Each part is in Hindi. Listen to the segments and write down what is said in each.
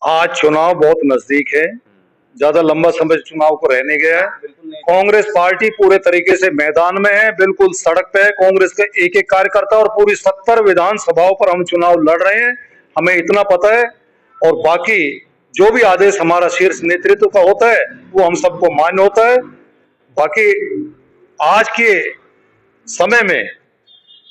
आज चुनाव बहुत नजदीक है। ज्यादा लंबा समय चुनाव को रहने गया है। कांग्रेस पार्टी पूरे तरीके से मैदान में है, बिल्कुल सड़क पे है। कांग्रेस के एक एक कार्यकर्ता और पूरी 70 विधानसभाओं पर हम चुनाव लड़ रहे हैं, हमें इतना पता है। और बाकी जो भी आदेश हमारा शीर्ष नेतृत्व का होता है वो हम सबको मान्य होता है। बाकी आज के समय में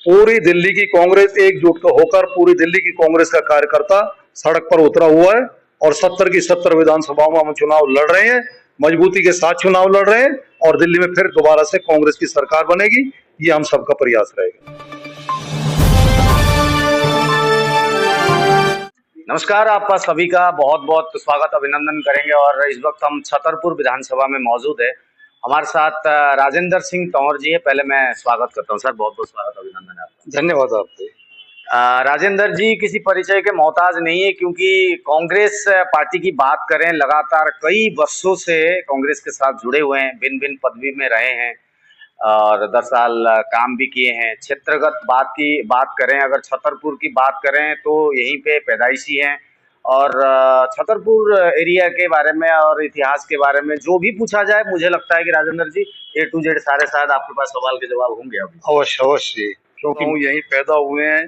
पूरी दिल्ली की कांग्रेस एकजुट होकर पूरी दिल्ली की कांग्रेस का कार्यकर्ता सड़क पर उतरा हुआ है और 70 की 70 विधानसभाओं में हम चुनाव लड़ रहे हैं, मजबूती के साथ चुनाव लड़ रहे हैं और दिल्ली में फिर दोबारा से कांग्रेस की सरकार बनेगी, ये हम सबका प्रयास रहेगा। नमस्कार, आपका सभी का बहुत बहुत स्वागत अभिनंदन करेंगे। और इस वक्त हम छतरपुर विधानसभा में मौजूद है। हमारे साथ राजेंद्र सिंह तंवर जी है। पहले मैं स्वागत करता हूं सर, बहुत बहुत स्वागत अभिनंदन आपका। धन्यवाद आपके। राजेंद्र जी किसी परिचय के मोहताज नहीं है, क्योंकि कांग्रेस पार्टी की बात करें, लगातार कई वर्षों से कांग्रेस के साथ जुड़े हुए हैं, भिन्न भिन्न पदवी में रहे हैं और 10 साल काम भी किए हैं। क्षेत्रगत बात करें, अगर छतरपुर की बात करें तो यहीं पे पैदाइशी हैं। और छतरपुर एरिया के बारे में और इतिहास के बारे में जो भी पूछा जाए, मुझे लगता है कि राजेंद्र जी A to Z सारे शायद आपके पास सवाल के जवाब होंगे अभी। अवश्य अवश्य, क्योंकि हम यहीं पैदा हुए हैं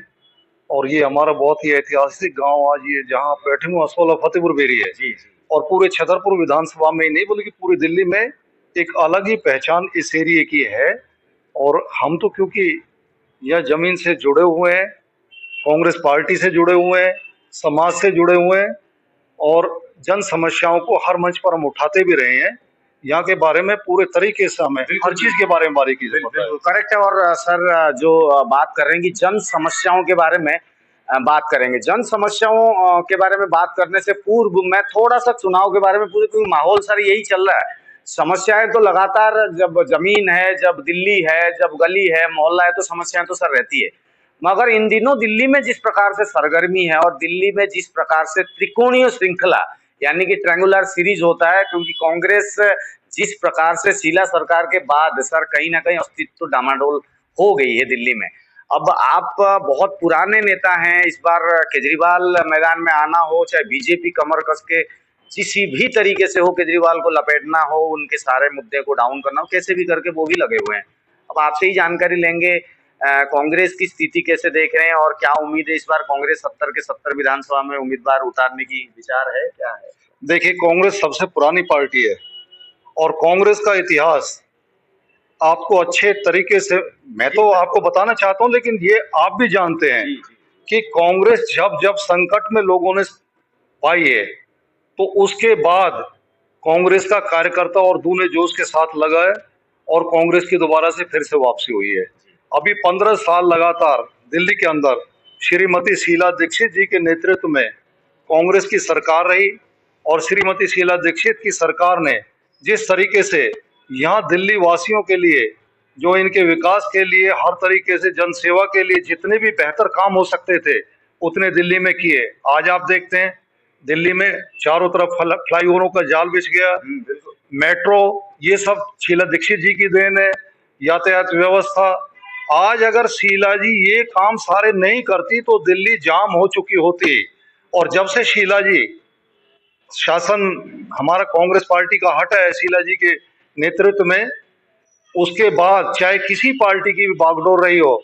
और ये हमारा बहुत ही ऐतिहासिक गांव आज ये जहाँ बैठे हुए असोला फतेहपुर बेरी है जी जी। और पूरे छतरपुर विधानसभा में ही नहीं बल्कि पूरी दिल्ली में एक अलग ही पहचान इस एरिए की है। और हम तो क्योंकि यह जमीन से जुड़े हुए हैं, कांग्रेस पार्टी से जुड़े हुए हैं, समाज से जुड़े हुए हैं और जन समस्याओं को हर मंच पर हम उठाते भी रहे हैं। यहाँ के बारे में पूरे तरीके से हमें हर चीज के बारे में बारीकी से पता है। करेक्ट है। और सर जो बात कर रहे हैं कि जन समस्याओं के बारे में बात करेंगे, जन समस्याओं के बारे में बात करने से पूर्व मैं थोड़ा सा चुनाव के बारे में पूछूं, क्योंकि माहौल सर यही चल रहा है। समस्याएं तो लगातार, जब जमीन है, जब दिल्ली है, जब गली है, मोहल्ला है, तो समस्याएं तो सर रहती है। मगर इन दिनों दिल्ली में जिस प्रकार से सरगर्मी है और दिल्ली में जिस प्रकार से त्रिकोणीय श्रृंखला यानी कि ट्रायंगुलर सीरीज होता है, क्योंकि कांग्रेस जिस प्रकार से शीला सरकार के बाद सर कहीं ना कहीं अस्तित्व डामाडोल हो गई है दिल्ली में। अब आप बहुत पुराने नेता हैं, इस बार केजरीवाल मैदान में आना हो, चाहे बीजेपी कमर कस के किसी भी तरीके से हो, केजरीवाल को लपेटना हो, उनके सारे मुद्दे को डाउन करना हो, कैसे भी करके वो भी लगे हुए हैं। अब आपसे ही जानकारी लेंगे, कांग्रेस की स्थिति कैसे देख रहे हैं और क्या उम्मीद है इस बार कांग्रेस 70 के 70 विधानसभा में उम्मीदवार उतारने की विचार है, क्या है? देखिए, कांग्रेस सबसे पुरानी पार्टी है और कांग्रेस का इतिहास आपको अच्छे तरीके से मैं तो आपको बताना चाहता हूं, लेकिन ये आप भी जानते हैं कि कांग्रेस जब जब संकट में लोगों ने पाई है तो उसके बाद कांग्रेस का कार्यकर्ता और दूने जोश के साथ लगा है और कांग्रेस की दोबारा से फिर से वापसी हुई है। अभी 15 साल लगातार दिल्ली के अंदर श्रीमती शीला दीक्षित जी के नेतृत्व में कांग्रेस की सरकार रही और श्रीमती शीला दीक्षित की सरकार ने जिस तरीके से यहाँ दिल्ली वासियों के लिए, जो इनके विकास के लिए, हर तरीके से जन सेवा के लिए जितने भी बेहतर काम हो सकते थे उतने दिल्ली में किए। आज आप देखते हैं दिल्ली में चारों तरफ फ्लाईओवरों का जाल बिछ गया, मेट्रो, ये सब शीला दीक्षित जी की देन है। यातायात व्यवस्था, आज अगर शीला जी ये काम सारे नहीं करती तो दिल्ली जाम हो चुकी होती। और जब से शीला जी शासन हमारा कांग्रेस पार्टी का हटा है शीला जी के नेतृत्व में, उसके बाद चाहे किसी पार्टी की भी बागडोर रही हो,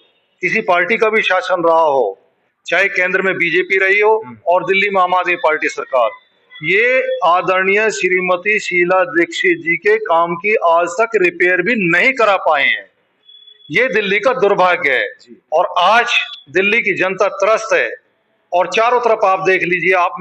किसी पार्टी का भी शासन रहा हो, चाहे केंद्र में बीजेपी रही हो और दिल्ली में आम आदमी पार्टी सरकार, ये आदरणीय श्रीमती शीला दीक्षित जी के काम की आज तक रिपेयर भी नहीं करा पाए हैं। ये दिल्ली का दुर्भाग्य है और आज दिल्ली की जनता त्रस्त है। और चारों तरफ आप देख लीजिए, आप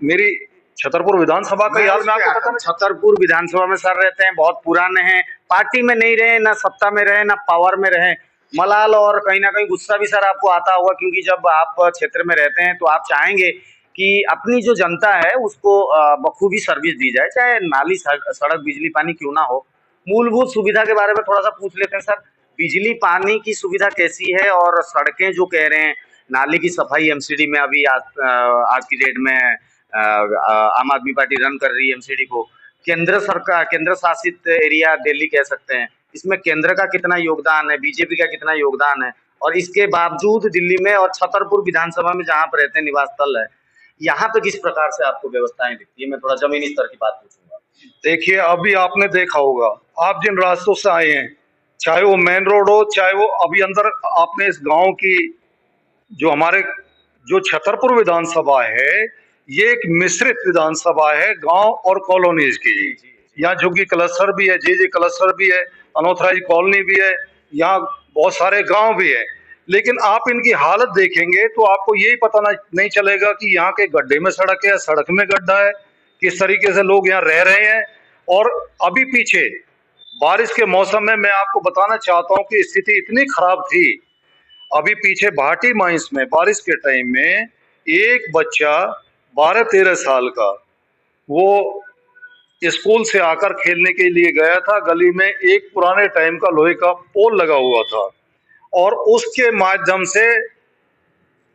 मेरी छतरपुर विधानसभा का याद में आपको पता है? छतरपुर विधानसभा में सर रहते हैं, बहुत पुराने हैं, पार्टी में नहीं रहे, ना सत्ता में रहे, ना पावर में रहे। मलाल और कहीं ना कहीं गुस्सा भी सर आपको आता होगा, क्योंकि जब आप क्षेत्र में रहते हैं तो आप चाहेंगे कि अपनी जो जनता है उसको बखूबी सर्विस दी जाए, चाहे नाली, सड़क, बिजली, पानी क्यों ना हो। मूलभूत सुविधा के बारे में थोड़ा सा पूछ लेते हैं सर। बिजली पानी की सुविधा कैसी है और सड़कें जो कह रहे हैं, नाली की सफाई एमसीडी में अभी आज की डेट में आम आदमी पार्टी रन कर रही है एमसीडी को। केंद्र सरकार, केंद्र शासित एरिया दिल्ली कह सकते हैं, इसमें केंद्र का कितना योगदान है, बीजेपी का कितना योगदान है, और इसके बावजूद दिल्ली में और छतरपुर विधानसभा में जहां पर रहते हैं निवास स्थल है, यहाँ पे किस प्रकार से आपको व्यवस्थाएं दिखती है? मैं थोड़ा जमीनी स्तर की बात पूछूंगा। देखिए, अभी आपने देखा होगा, आप जिन रास्तों से आए हैं, चाहे वो मेन रोड हो, चाहे वो अभी अंदर आपने इस गांव की जो हमारे जो छतरपुर विधानसभा है, ये एक मिश्रित विधानसभा है गांव और कॉलोनीज की। यहाँ झुग्गी क्लस्टर भी है, जे क्लस्टर भी है, अनऑथराइज कॉलोनी भी है, यहाँ बहुत सारे गांव भी है। लेकिन आप इनकी हालत देखेंगे तो आपको यही पता नहीं चलेगा कि यहाँ के गड्ढे में सड़क है, सड़क में गड्ढा है, किस तरीके से लोग यहाँ रह रहे हैं। और अभी पीछे बारिश के मौसम में मैं आपको बताना चाहता हूँ कि स्थिति इतनी खराब थी। अभी पीछे भाटी माइंस में बारिश के टाइम में एक बच्चा 12-13 साल का, वो स्कूल से आकर खेलने के लिए गया था, गली में एक पुराने टाइम का लोहे का पोल लगा हुआ था और उसके माध्यम से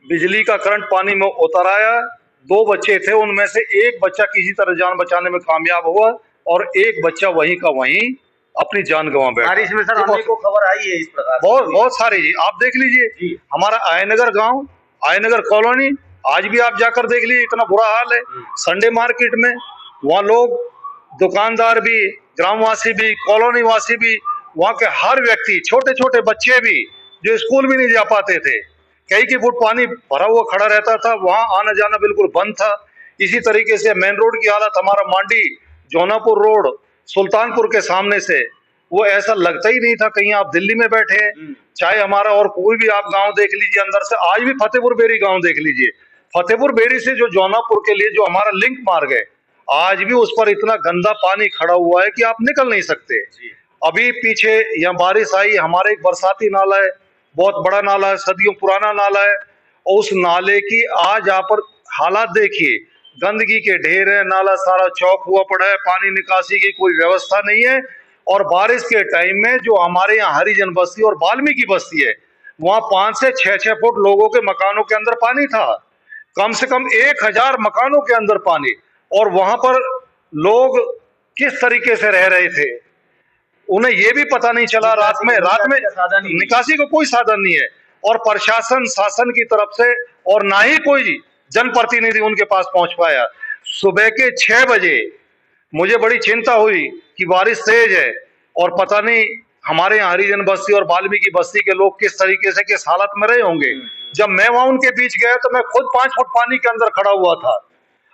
बिजली का करंट पानी में उतर आया। 2 बच्चे थे, उनमें से एक बच्चा किसी तरह जान बचाने में कामयाब हुआ और एक बच्चा वहीं का वहीं अपनी जान गंवा बैठा। बारिश में सर हमें को खबर आई है इस प्रकार बहुत बहुत सारी जी, आप देख लीजिए हमारा आयनगर गांव, आयनगर कॉलोनी, आज भी आप जाकर देख लीजिए इतना बुरा हाल है। संडे मार्केट में वहाँ लोग, दुकानदार भी, ग्रामवासी भी, कॉलोनी वासी भी, वहाँ के हर व्यक्ति, छोटे छोटे बच्चे भी जो स्कूल भी नहीं जा पाते थे, कई फुट पानी भरा हुआ खड़ा रहता था, वहाँ आना जाना बिल्कुल बंद था। इसी तरीके से मेन रोड की हालत, हमारा मांडी जौनापुर रोड सुल्तानपुर के सामने से, वो ऐसा लगता ही नहीं था कहीं आप दिल्ली में बैठे हैं। चाहे हमारा और कोई भी आप गांव देख लीजिए अंदर से, आज भी फतेहपुर बेरी गांव देख लीजिए, फतेहपुर बेरी से जो जौनापुर के लिए जो हमारा लिंक मार्ग है, आज भी उस पर इतना गंदा पानी खड़ा हुआ है कि आप निकल नहीं सकते। अभी पीछे यहाँ बारिश आई, हमारे एक बरसाती नाला है, बहुत बड़ा नाला है, सदियों पुराना नाला है, और उस नाले की आज यहाँ पर हालात देखिए, गंदगी के ढेर है, नाला सारा चौक हुआ पड़ा है, पानी निकासी की कोई व्यवस्था नहीं है। और बारिश के टाइम में जो हमारे यहाँ हरिजन बस्ती और वाल्मीकि बस्ती है, वहाँ 5 से 6 फुट लोगों के मकानों के अंदर पानी था, कम से कम 1000 मकानों के अंदर पानी। और वहां पर लोग किस तरीके से रह रहे थे, उन्हें यह भी पता नहीं चला। रात में निकासी को कोई साधन नहीं है, और प्रशासन शासन की तरफ से और ना ही कोई जनप्रतिनिधि उनके पास पहुंच पाया। सुबह के 6 बजे मुझे बड़ी चिंता हुई कि बारिश तेज है और पता नहीं हमारे यहाँ हरिजन बस्ती और वाल्मीकि बस्ती के लोग किस तरीके से, किस हालत में रहे होंगे। जब मैं वहां उनके बीच गया तो मैं खुद 5 फुट पानी के अंदर खड़ा हुआ था।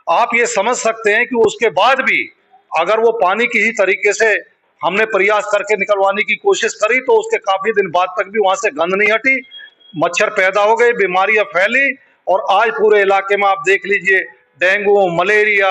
आप ये समझ सकते हैं कि उसके बाद भी अगर वो पानी किसी तरीके से हमने प्रयास करके निकलवाने की कोशिश करी तो उसके काफी दिन बाद तक भी वहां से गंध नहीं हटी, मच्छर पैदा हो गए, बीमारियां फैली, और आज पूरे इलाके में आप देख लीजिए डेंगू, मलेरिया,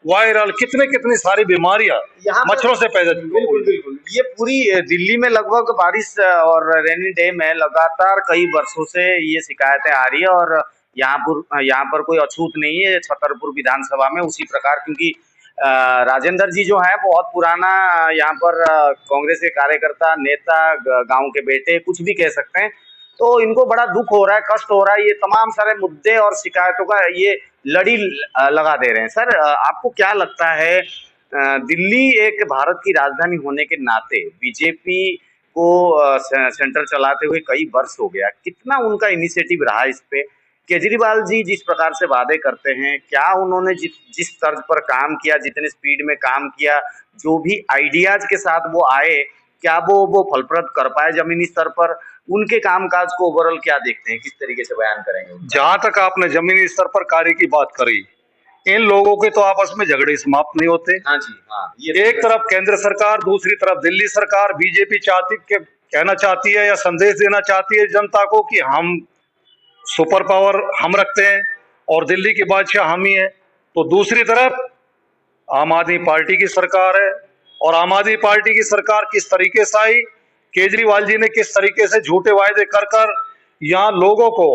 वायरल, कितनी सारी बीमारियां मच्छरों से पैदा। बिल्कुल बिल्कुल, ये पूरी दिल्ली में लगभग बारिश और रेनी डे में लगातार कई वर्षों से ये शिकायतें आ रही है, और यहाँ पर कोई अछूत नहीं है छतरपुर विधानसभा में उसी प्रकार, क्योंकि राजेंद्र जी जो है बहुत पुराना यहाँ पर कांग्रेस के कार्यकर्ता, नेता, गांव के बेटे, कुछ भी कह सकते हैं। तो इनको बड़ा दुख हो रहा है, कष्ट हो रहा है, ये तमाम सारे मुद्दे और शिकायतों का ये लड़ी लगा दे रहे हैं। सर आपको क्या लगता है, दिल्ली एक भारत की राजधानी होने के नाते बीजेपी को सेंटर चलाते हुए कई वर्ष हो गया, कितना उनका इनिशिएटिव रहा इस पे? केजरीवाल जी जिस प्रकार से वादे करते हैं, क्या उन्होंने जिस तर्ज पर काम किया, जितने स्पीड में काम किया, जो भी आइडियाज के साथ वो आए, क्या वो फलप्रद कर पाए जमीनी स्तर पर? उनके कामकाज को ओवरऑल क्या देखते हैं, किस तरीके से बयान करेंगे? जहां तक आपने जमीनी स्तर पर कार्य की बात करी, इन लोगों के तो आपस में झगड़े समाप्त नहीं होते। हाँ जी, हाँ, ये एक तरफ केंद्र सरकार, दूसरी तरफ दिल्ली सरकार, बीजेपी कहना चाहती है या संदेश देना चाहती है जनता को कि हम सुपर पावर हम रखते हैं और दिल्ली के बादशाह हम ही हैं। तो दूसरी तरफ आम आदमी पार्टी की सरकार है, और आम आदमी पार्टी की सरकार किस तरीके से आई, केजरीवाल जी ने किस तरीके से झूठे वायदे कर कर यहाँ लोगों को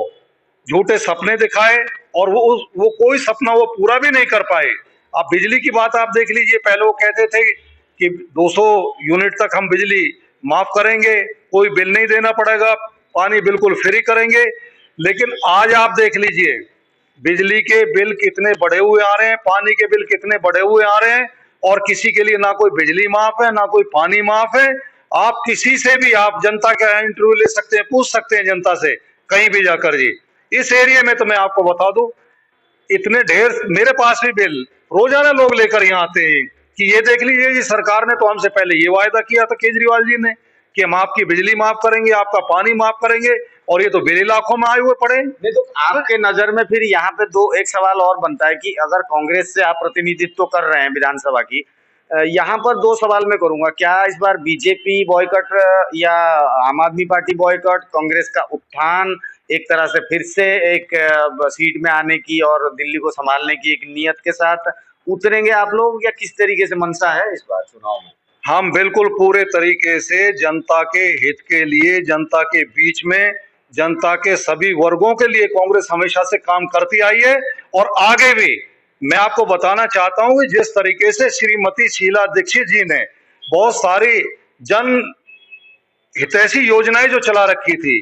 झूठे सपने दिखाए, और वो कोई सपना वो पूरा भी नहीं कर पाए। आप बिजली की बात आप देख लीजिए, पहले वो कहते थे कि 200 यूनिट तक हम बिजली माफ करेंगे, कोई बिल नहीं देना पड़ेगा, पानी बिल्कुल फ्री करेंगे। लेकिन आज आप देख लीजिए बिजली के बिल कितने बढ़े हुए आ रहे हैं, पानी के बिल कितने बढ़े हुए आ रहे हैं, और किसी के लिए ना कोई बिजली माफ है, ना कोई पानी माफ है। आप किसी से भी, आप जनता का इंटरव्यू ले सकते हैं, पूछ सकते हैं जनता से कहीं भी जाकर जी। इस एरिया में तो मैं आपको बता दूं, इतने ढेर, मेरे पास भी बिल रोजाना लोग लेकर यहाँ आते हैं कि ये देख लीजिए जी, सरकार ने तो हमसे पहले ये वायदा किया था केजरीवाल जी ने कि हम आपकी बिजली माफ करेंगे, आपका पानी माफ करेंगे, और ये तो बिल लाखों में आए हुए पड़े। नहीं तो आपके नजर में फिर यहाँ पे एक सवाल और बनता है कि अगर कांग्रेस से आप प्रतिनिधित्व कर रहे हैं विधानसभा की, यहाँ पर दो सवाल मैं करूंगा, क्या इस बार बीजेपी बॉयकॉट या आम आदमी पार्टी बॉयकॉट, कांग्रेस का उत्थान, एक तरह से फिर से एक सीट में आने की और दिल्ली को संभालने की एक नियत के साथ उतरेंगे आप लोग, या किस तरीके से मंशा है इस बार चुनाव में? हम बिल्कुल पूरे तरीके से जनता के हित के लिए, जनता के बीच में, जनता के सभी वर्गों के लिए कांग्रेस हमेशा से काम करती आई है और आगे भी। मैं आपको बताना चाहता हूं कि जिस तरीके से श्रीमती शीला दीक्षित जी ने बहुत सारी जन हितैषी योजनाएं जो चला रखी थी,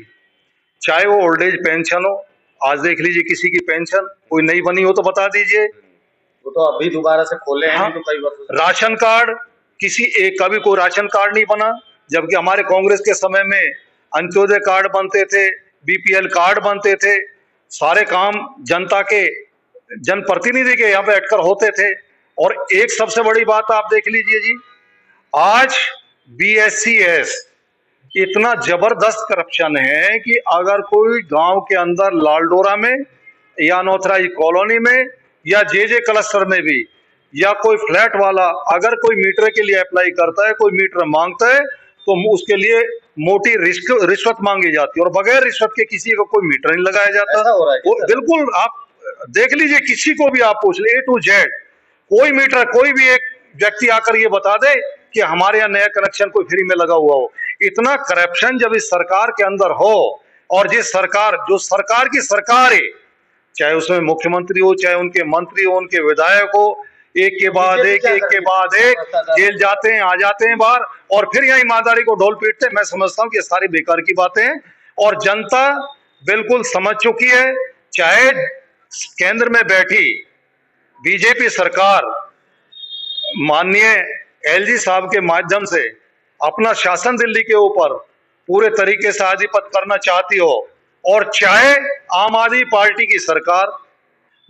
चाहे वो ओल्ड एज पेंशन हो, आज देख लीजिए किसी की पेंशन कोई नई बनी हो तो बता दीजिए, वो तो अभी दोबारा से खोले हैं। हाँ, तो कई वर्षों से राशन कार्ड, किसी एक का भी कोई राशन कार्ड नहीं बना, जबकि हमारे कांग्रेस के समय में अंत्योदय कार्ड बनते थे, बीपीएल कार्ड बनते थे, सारे काम जनता के, जनप्रतिनिधि के यहाँ पे अटकर होते थे। और एक सबसे बड़ी बात आप देख लीजिए जी, आज बीएससीएस इतना जबरदस्त करप्शन है कि अगर कोई गांव के अंदर लालडोरा में या अनऑथराइज कॉलोनी में या जे क्लस्टर में भी, या कोई फ्लैट वाला अगर कोई मीटर के लिए अप्लाई करता है, कोई मीटर मांगता है, तो उसके लिए मोटी रिश्वत मांगी जाती है और बगैर रिश्वत के किसी को कोई मीटर नहीं लगाया जाता। ऐसा हो रहा है? बिल्कुल, आप देख लीजिए, किसी को भी आप पूछ ले, A to Z कोई मीटर, कोई भी एक व्यक्ति आकर ये बता दे कि हमारे यहाँ नया कनेक्शन कोई फ्री में लगा हुआ हो। इतना करप्शन जब इस सरकार के अंदर हो, और जिस सरकार, जो सरकार की सरकार है, चाहे उसमें मुख्यमंत्री हो, चाहे उनके मंत्री हो, उनके विधायक हो, एक के बाद एक, एक के बाद एक जेल जाते हैं, आ जाते हैं बाहर, और फिर यहाँ ईमानदारी को ढोल पीटते हैं। मैं समझता हूँ कि ये सारी बेकार की बातें हैं और जनता बिल्कुल समझ चुकी है। चाहे केंद्र में बैठी बीजेपी सरकार माननीय एलजी साहब के माध्यम से अपना शासन दिल्ली के ऊपर पूरे तरीके से आधिपत्य करना चाहती हो, और चाहे आम आदमी पार्टी की सरकार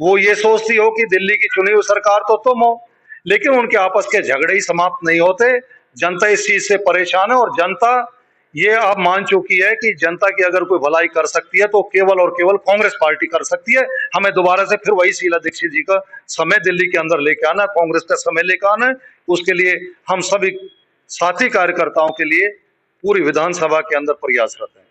वो ये सोचती हो कि दिल्ली की चुनी हुई सरकार तो तुम हो, लेकिन उनके आपस के झगड़े ही समाप्त नहीं होते। जनता इस चीज से परेशान है और जनता ये अब मान चुकी है कि जनता की अगर कोई भलाई कर सकती है तो केवल और केवल कांग्रेस पार्टी कर सकती है। हमें दोबारा से फिर वही शीला दीक्षित जी का समय दिल्ली के अंदर लेके आना, कांग्रेस का समय लेकर आना है। उसके लिए हम सभी साथी कार्यकर्ताओं के लिए पूरी विधानसभा के अंदर प्रयासरत हैं।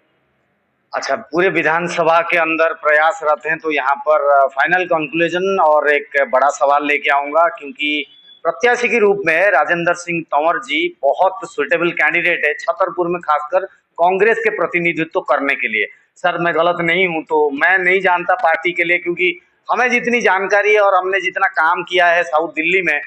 अच्छा, पूरे विधानसभा के अंदर प्रयासरत हैं, तो यहाँ पर फाइनल कंक्लूजन और एक बड़ा सवाल लेके आऊंगा, क्योंकि प्रत्याशी के रूप में राजेंद्र सिंह तंवर जी बहुत सुटेबल कैंडिडेट है छतरपुर में, खासकर कांग्रेस के प्रतिनिधित्व करने के लिए। सर मैं गलत नहीं हूं तो मैं नहीं जानता पार्टी के लिए, क्योंकि हमें जितनी जानकारी है और हमने जितना काम किया है साउथ दिल्ली में,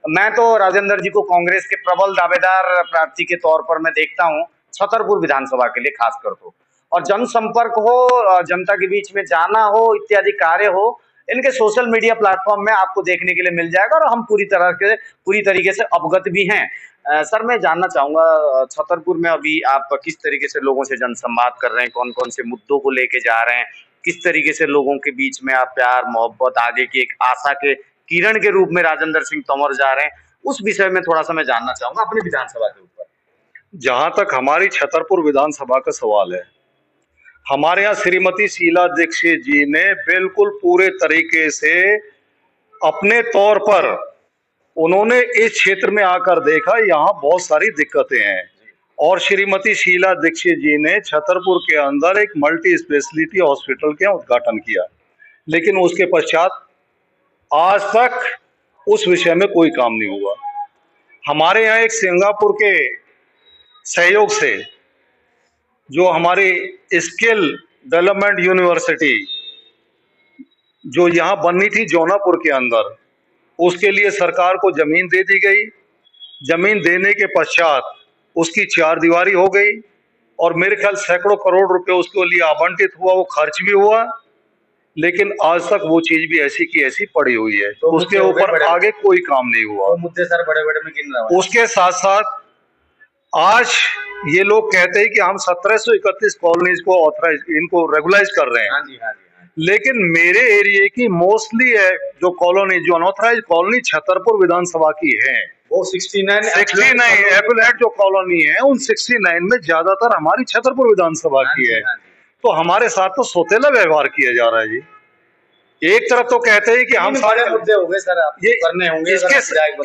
मैं तो राजेंद्र जी को कांग्रेस के प्रबल दावेदार प्रार्थी के तौर पर मैं देखता हूँ छतरपुर विधानसभा के लिए खासकर तो। और जनसंपर्क हो, जनता के बीच में जाना हो, इत्यादि कार्य हो, इनके सोशल मीडिया प्लेटफॉर्म में आपको देखने के लिए मिल जाएगा और हम पूरी तरीके से अवगत भी हैं। सर मैं जानना चाहूंगा, छतरपुर में अभी आप किस तरीके से लोगों से जनसंवाद कर रहे हैं, कौन कौन से मुद्दों को लेके जा रहे हैं, किस तरीके से लोगों के बीच में आप प्यार मोहब्बत, आगे की एक आशा के किरण के रूप में राजेंद्र सिंह तंवर जा रहे हैं, उस विषय में थोड़ा सा मैं जानना चाहूंगा अपनी विधानसभा के ऊपर। जहां तक हमारी छतरपुर विधानसभा का सवाल है, हमारे यहाँ श्रीमती शीला दीक्षित जी ने बिल्कुल पूरे तरीके से अपने तौर पर उन्होंने इस क्षेत्र में आकर देखा यहाँ बहुत सारी दिक्कतें हैं, और श्रीमती शीला दीक्षित जी ने छतरपुर के अंदर एक मल्टी स्पेशलिटी हॉस्पिटल का उद्घाटन किया, लेकिन उसके पश्चात आज तक उस विषय में कोई काम नहीं हुआ। हमारे यहाँ एक सिंगापुर के सहयोग से जो हमारी स्किल डेवलपमेंट यूनिवर्सिटी जो यहाँ बननी थी जौनापुर के अंदर, उसके लिए सरकार को जमीन दे दी गई। जमीन देने के पश्चात उसकी चारदीवारी हो गई और मेरे ख्याल सैकड़ों करोड़ रुपए उसके लिए आवंटित हुआ, वो खर्च भी हुआ, लेकिन आज तक वो चीज भी ऐसी की ऐसी पड़ी हुई है, तो उसके ऊपर आगे कोई काम नहीं हुआ। तो मुद्दे सर बड़े बड़े में गिन रहा हूं। उसके साथ साथ आज ये लोग कहते हैं कि हम 1731 कॉलोनीज को ऑथराइज, इनको रेगुलाइज कर रहे हैं। हाँ जी, हाँ जी, हाँ जी। लेकिन मेरे एरिया की मोस्टली है जो कॉलोनी, जो अनऑथराइज कॉलोनी छतरपुर विधानसभा की है, वो 69 एपिलेट जो कॉलोनी है, उन 69 में ज्यादातर हमारी छतरपुर विधानसभा की है। तो हमारे साथ तो सोतेला व्यवहार किया जा रहा है जी। एक तरफ तो कहते हैं कि हम सारे मुद्दे हो गए सर, आप ये करने होंगे।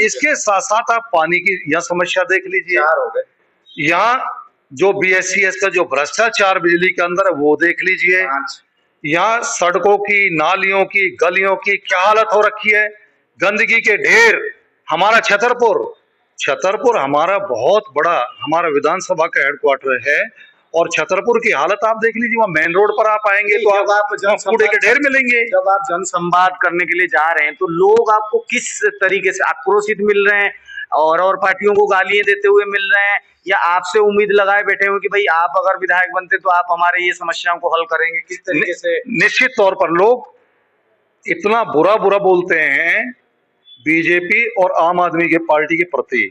इसके साथ साथ आप पानी की यह समस्या देख लीजिए, हो गए यहाँ जो BSCS का जो भ्रष्टाचार बिजली के अंदर है वो देख लीजिए, यहाँ सड़कों की, नालियों की, गलियों की क्या हालत हो रखी है, गंदगी के ढेर। हमारा छतरपुर हमारा बहुत बड़ा, हमारा विधानसभा का हेडक्वार्टर है, और छतरपुर की हालत आप देख लीजिए। वहाँ मेन रोड पर आप आएंगे तो आप कूड़े के ढेर मिलेंगे। जब आप जनसंवाद करने के लिए जा रहे हैं तो लोग आपको किस तरीके से आक्रोशित मिल रहे हैं, और पार्टियों को गालियां देते हुए मिल रहे हैं, या आपसे उम्मीद लगाए बैठे हुए कि भाई आप अगर विधायक बनते तो आप हमारे ये समस्याओं को हल करेंगे? किस तरीके से? निश्चित तौर पर लोग इतना बुरा बोलते हैं बीजेपी और आम आदमी के पार्टी के प्रति।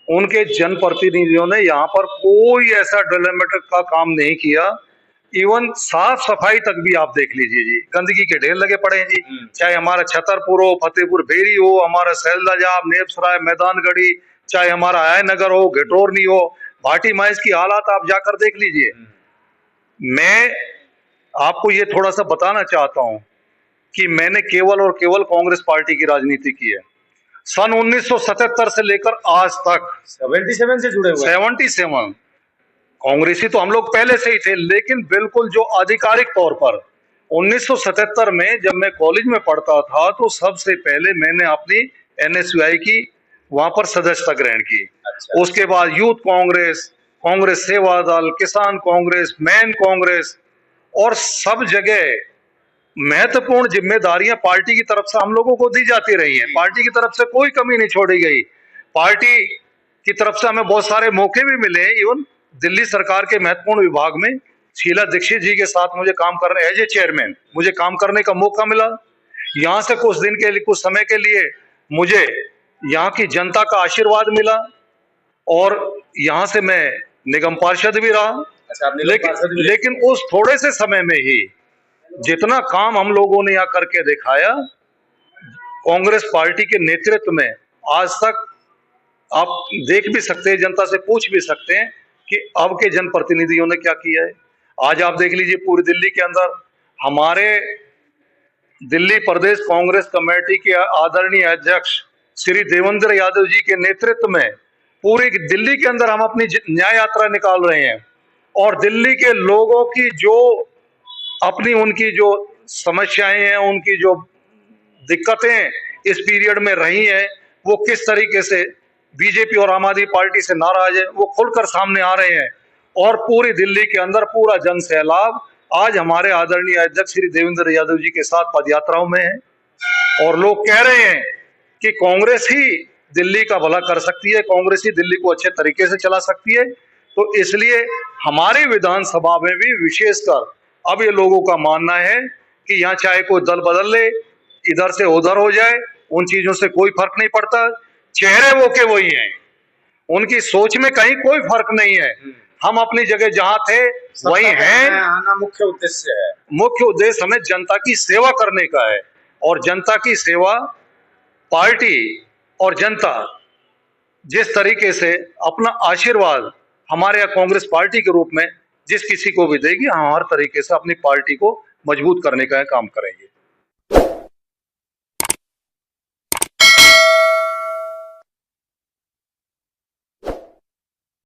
उनके जनप्रतिनिधियों ने यहाँ पर कोई ऐसा डेवलपमेंट का काम नहीं किया। इवन साफ सफाई तक भी आप देख लीजिए जी, गंदगी के ढेर लगे पड़े हैं जी। चाहे हमारा छतरपुर हो, फतेहपुर बेरी हो, हमारा सैलदाजाब, नेपसराय, मैदानगढ़ी, चाहे हमारा आय नगर हो, घटोरनी हो, भाटी माइस की हालात आप जाकर देख लीजिए। मैं आपको ये थोड़ा सा बताना चाहता हूं कि मैंने केवल और केवल कांग्रेस पार्टी की राजनीति की है। सन 1977 से लेकर आज तक 77 से जुड़े हुए 77 कांग्रेसी तो हम लोग पहले से ही थे, लेकिन बिल्कुल जो आधिकारिक तौर पर 1977 में जब मैं कॉलेज में पढ़ता था तो सबसे पहले मैंने अपनी NSUI की वहां पर सदस्यता ग्रहण की। अच्छा। उसके बाद यूथ कांग्रेस, कांग्रेस सेवा दल, किसान कांग्रेस, मैन कांग्रेस, और सब जगह महत्वपूर्ण जिम्मेदारियां पार्टी की तरफ से हम लोगों को दी जाती रही हैं। पार्टी की तरफ से कोई कमी नहीं छोड़ी गई। पार्टी की तरफ से हमें बहुत सारे मौके भी मिले। इवन दिल्ली सरकार के महत्वपूर्ण विभाग में शीला दीक्षित जी के साथ मुझे काम करने, एज ए चेयरमैन मुझे काम करने का मौका मिला। यहाँ से कुछ दिन के लिए, कुछ समय के लिए मुझे यहाँ की जनता का आशीर्वाद मिला, और यहाँ से मैं निगम पार्षद भी रहा। अच्छा, लेकिन उस थोड़े से समय में ही जितना काम हम लोगों ने यहाँ करके दिखाया कांग्रेस पार्टी के नेतृत्व में, आज तक आप देख भी सकते हैं, जनता से पूछ भी सकते हैं कि अब के जनप्रतिनिधियों ने क्या किया है। आज आप देख लीजिए पूरी दिल्ली के अंदर हमारे दिल्ली प्रदेश कांग्रेस कमेटी के आदरणीय अध्यक्ष श्री देवेंद्र यादव जी के नेतृत्व में पूरी दिल्ली के अंदर हम अपनी न्याय यात्रा निकाल रहे हैं, और दिल्ली के लोगों की जो अपनी, उनकी जो समस्याएं हैं, उनकी जो दिक्कतें इस पीरियड में रही हैं, वो किस तरीके से बीजेपी और आम आदमी पार्टी से नाराज है, वो खुलकर सामने आ रहे हैं। और पूरी दिल्ली के अंदर पूरा जन सैलाब आज हमारे आदरणीय अध्यक्ष श्री देवेंद्र यादव जी के साथ पदयात्राओं में है, और लोग कह रहे हैं कि कांग्रेस ही दिल्ली का भला कर सकती है, कांग्रेस ही दिल्ली को अच्छे तरीके से चला सकती है। तो इसलिए हमारी विधानसभा में भी विशेषकर अब ये लोगों का मानना है कि यहाँ चाहे कोई दल बदल ले, इधर से उधर हो जाए, उन चीजों से कोई फर्क नहीं पड़ता। चेहरे वो के वही हैं, उनकी सोच में कहीं कोई फर्क नहीं है। हम अपनी जगह जहां थे वही हैं। आना मुख्य उद्देश्य है। मुख्य उद्देश्य हमें जनता की सेवा करने का है, और जनता की सेवा पार्टी और जनता जिस तरीके से अपना आशीर्वाद हमारे यहाँ कांग्रेस पार्टी के रूप में जिस किसी को भी देगी, हम हर तरीके से अपनी पार्टी को मजबूत करने का काम करेंगे।